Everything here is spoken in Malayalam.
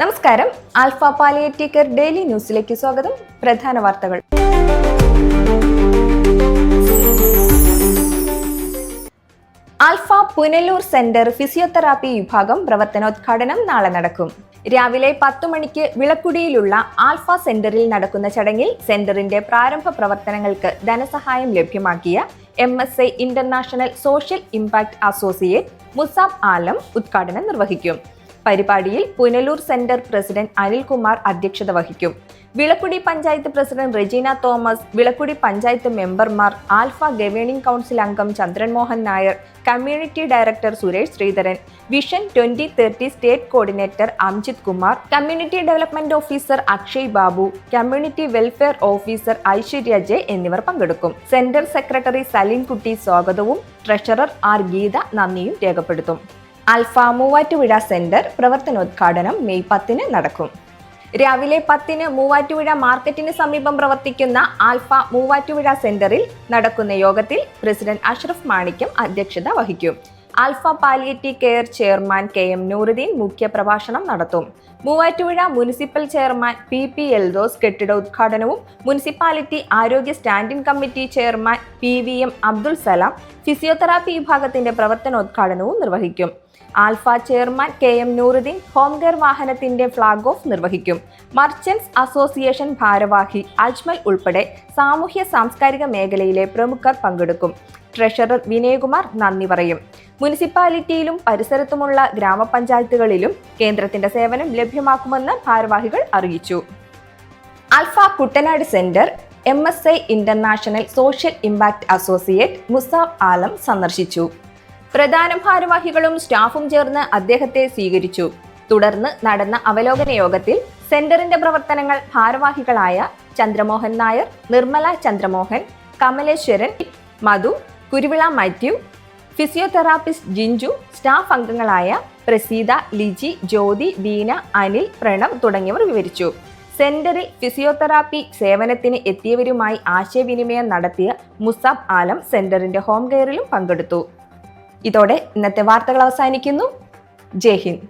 നമസ്കാരം. ആൽഫ പാലിയേറ്റീവ് കെയർ ഡെയിലി ന്യൂസിലേക്ക് സ്വാഗതം. പ്രധാന വാർത്തകൾ. ആൽഫ പുനലൂർ സെന്റർ ഫിസിയോതെറാപ്പി വിഭാഗം പ്രവർത്തനോദ്ഘാടനം നാളെ നടക്കും. രാവിലെ 10 മണിക്ക് വിളക്കുടിയിലുള്ള ആൽഫ സെന്ററിൽ നടക്കുന്ന ചടങ്ങിൽ സെന്ററിന്റെ പ്രാരംഭ പ്രവർത്തനങ്ങൾക്ക് ധനസഹായം ലഭ്യമാക്കിയ MSI international social impact associate Musab Alam ഉദ്ഘാടനം നിർവഹിക്കും. പരിപാടിയിൽ പുനലൂർ സെന്റർ പ്രസിഡന്റ് അനിൽകുമാർ അധ്യക്ഷത വഹിക്കും. വിളക്കുടി പഞ്ചായത്ത് പ്രസിഡന്റ് റെജീന തോമസ്, വിളക്കുടി പഞ്ചായത്ത് മെമ്പർമാർ, ആൽഫ ഗവേണിംഗ് കൗൺസിൽ അംഗം Chandran Mohan Nair, community director Suresh Sreedharan, vision 2030 state coordinator Amjith Kumar, community development officer Akshay Babu, community welfare officer Aishwarya J എന്നിവർ പങ്കെടുക്കും. സെന്റർ സെക്രട്ടറി സലീം കുട്ടി സ്വാഗതവും ട്രഷറർ ആർ ഗീത നന്ദിയും രേഖപ്പെടുത്തും. ആൽഫ മൂവാറ്റുപുഴ സെന്റർ പ്രവർത്തനോദ്ഘാടനം മെയ് 10 നടക്കും. രാവിലെ 10 മൂവാറ്റുപുഴ മാർക്കറ്റിന് സമീപം പ്രവർത്തിക്കുന്ന ആൽഫ മൂവാറ്റുപുഴ സെന്ററിൽ നടക്കുന്ന യോഗത്തിൽ പ്രസിഡന്റ് അഷ്റഫ് മാണിക്യം അധ്യക്ഷത വഹിക്കും. Alpha palliative care chairman KM Nooruddeen മുഖ്യ പ്രഭാഷണം നടത്തും. Muvattupuzha municipal chairman PP Eldhose കെട്ടിട ഉദ്ഘാടനവും മുനിസിപ്പാലിറ്റി ആരോഗ്യ standing committee chairman PVM Abdul Salam physiotherapy വിഭാഗത്തിന്റെ പ്രവർത്തനോദ്ഘാടനവും നിർവഹിക്കും. Alpha chairman KM Nooruddeen home care വാഹനത്തിന്റെ ഫ്ളാഗ് ഓഫ് നിർവഹിക്കും. മർച്ചന്റ്സ് അസോസിയേഷൻ ഭാരവാഹി അജ്മൽ ഉൾപ്പെടെ സാമൂഹ്യ സാംസ്കാരിക മേഖലയിലെ പ്രമുഖർ പങ്കെടുക്കും. ട്രഷറർ വിനയകുമാർ നന്ദി പറയും. മുനിസിപ്പാലിറ്റിയിലും പരിസരത്തുമുള്ള ഗ്രാമപഞ്ചായത്തുകളിലും കേന്ദ്രത്തിന്റെ സേവനം ലഭ്യമാക്കുമെന്ന് ഭാരവാഹികൾ അറിയിച്ചു. Alpha Kuttanad centre MSI international social impact associate Musab Alam സന്ദർശിച്ചു. പ്രധാന ഭാരവാഹികളും സ്റ്റാഫും ചേർന്ന് അദ്ദേഹത്തെ സ്വീകരിച്ചു. തുടർന്ന് നടന്ന അവലോകന യോഗത്തിൽ സെന്ററിന്റെ പ്രവർത്തനങ്ങൾ ഭാരവാഹികളായ ചന്ദ്രമോഹൻ നായർ, നിർമ്മല ചന്ദ്രമോഹൻ, കമലേശ്വരൻ, മധു, കുരുവിള മാത്യു, ഫിസിയോതെറാപ്പിസ്റ്റ് ജിഞ്ചു, സ്റ്റാഫ് അംഗങ്ങളായ പ്രസീത, ലിജി, ജ്യോതി, വീന, അനിൽ, പ്രണവ് തുടങ്ങിയവർ വിവരിച്ചു. സെന്ററിൽ ഫിസിയോതെറാപ്പി സേവനത്തിന് എത്തിയവരുമായി ആശയവിനിമയം നടത്തിയ മുസാബ് ആലം സെന്ററിന്റെ ഹോം കെയറിലും പങ്കെടുത്തു. ഇതോടെ ഇന്നത്തെ വാർത്തകൾ അവസാനിക്കുന്നു. ജയ് ഹിന്ദ്.